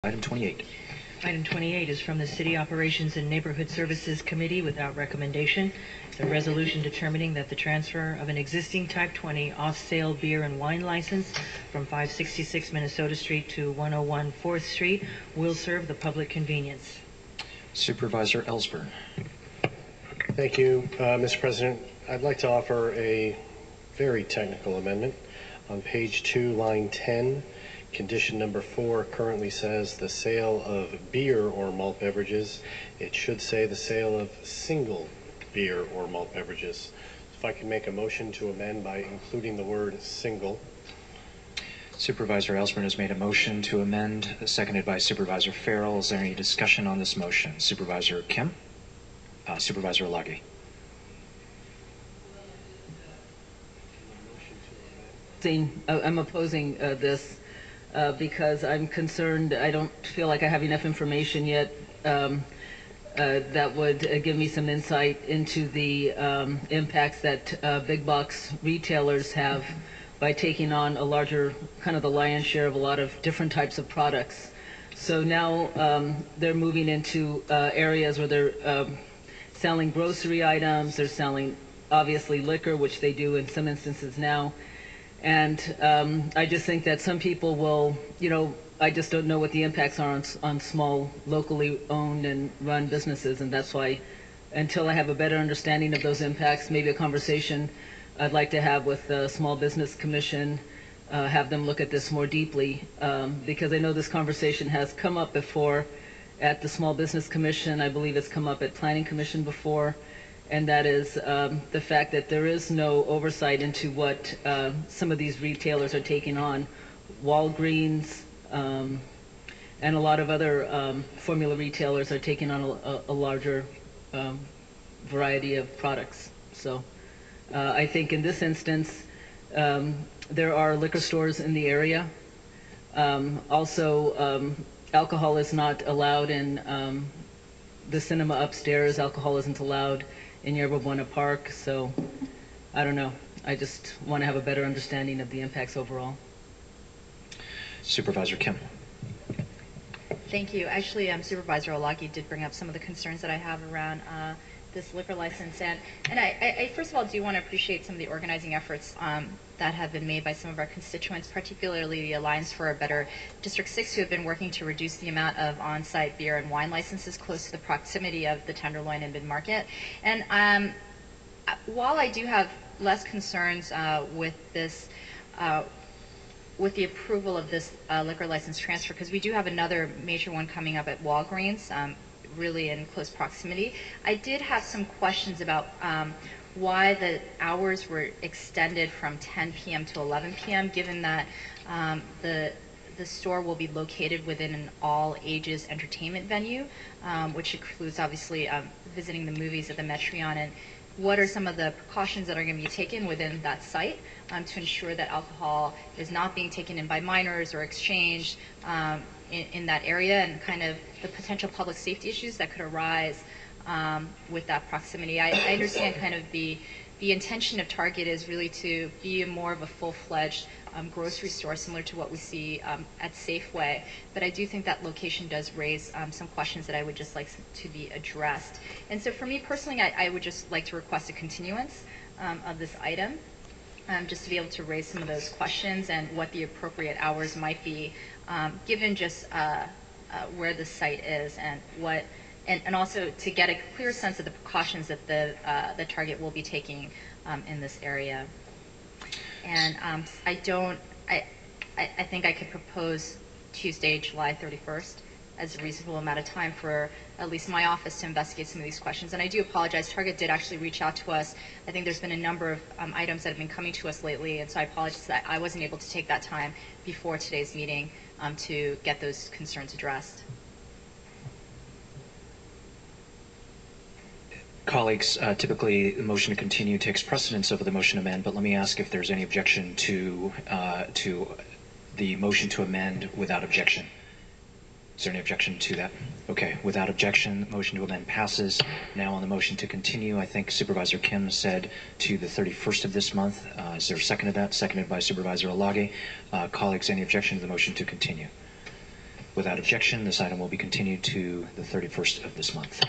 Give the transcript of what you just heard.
Item 28. Item 28 is from the City Operations and Neighborhood Services Committee without recommendation. It's a resolution determining that the transfer of an existing Type 20 off-sale beer and wine license from 566 Minnesota Street to 101 4th Street will serve the public convenience. Supervisor Ellsburn. Thank you, Mr. President. I'd like to offer a very technical amendment. On page 2, line 10, condition number 4 currently says the sale of beer or malt beverages. It should say the sale of single beer or malt beverages. If I can make a motion to amend by including the word single. Supervisor Ellsburn has made a motion to amend, seconded by Supervisor Farrell. Is there any discussion on this motion? Supervisor Kim? Supervisor Alagi. I'm opposing this because I'm concerned. I don't feel like I have enough information yet that would give me some insight into the impacts that big box retailers have by taking on a larger, kind of the lion's share of a lot of different types of products. So now they're moving into areas where they're selling grocery items, they're selling obviously liquor, which they do in some instances now. And I just think that some people will, I just don't know what the impacts are on small, locally owned and run businesses. And that's why, until I have a better understanding of those impacts, maybe a conversation I'd like to have with the Small Business Commission, have them look at this more deeply, because I know this conversation has come up before at the Small Business Commission. I believe it's come up at Planning Commission before. And that is the fact that there is no oversight into what some of these retailers are taking on. Walgreens and a lot of other formula retailers are taking on a larger variety of products. So I think in this instance, there are liquor stores in the area. Also, alcohol is not allowed in the cinema upstairs. Alcohol isn't allowed in Yerba Buena Park, so I don't know. I just want to have a better understanding of the impacts overall. Supervisor Kim. Thank you. Actually, Supervisor Olaki did bring up some of the concerns that I have around this liquor license. And I first of all do want to appreciate some of the organizing efforts that have been made by some of our constituents, particularly the Alliance for a Better District 6, who have been working to reduce the amount of on-site beer and wine licenses close to the proximity of the Tenderloin and mid-market. And while I do have less concerns with this, with the approval of this liquor license transfer, because we do have another major one coming up at Walgreens, really in close proximity, I did have some questions about why the hours were extended from 10 p.m. to 11 p.m., given that the store will be located within an all-ages entertainment venue, which includes obviously visiting the movies at the Metreon. And what are some of the precautions that are going to be taken within that site to ensure that alcohol is not being taken in by minors or exchanged in that area, and kind of the potential public safety issues that could arise with that proximity. I understand kind of the intention of Target is really to be more of a full-fledged grocery store, similar to what we see at Safeway, but I do think that location does raise some questions that I would just like to be addressed. And so for me personally, I would just like to request a continuance of this item, just to be able to raise some of those questions and what the appropriate hours might be, given just where the site is and what, and also to get a clear sense of the precautions that the Target will be taking in this area. And I think I could propose Tuesday, July 31st as a reasonable amount of time for at least my office to investigate some of these questions. And I do apologize, Target did actually reach out to us. I think there's been a number of items that have been coming to us lately, and so I apologize that I wasn't able to take that time before today's meeting to get those concerns addressed. Colleagues, typically the motion to continue takes precedence over the motion to amend, but let me ask if there's any objection to the motion to amend without objection. Is there any objection to that? Okay, without objection, motion to amend passes. Now on the motion to continue, I think Supervisor Kim said to the 31st of this month. Is there a second to that? Seconded by Supervisor Alagi. Colleagues, any objection to the motion to continue? Without objection, this item will be continued to the 31st of this month.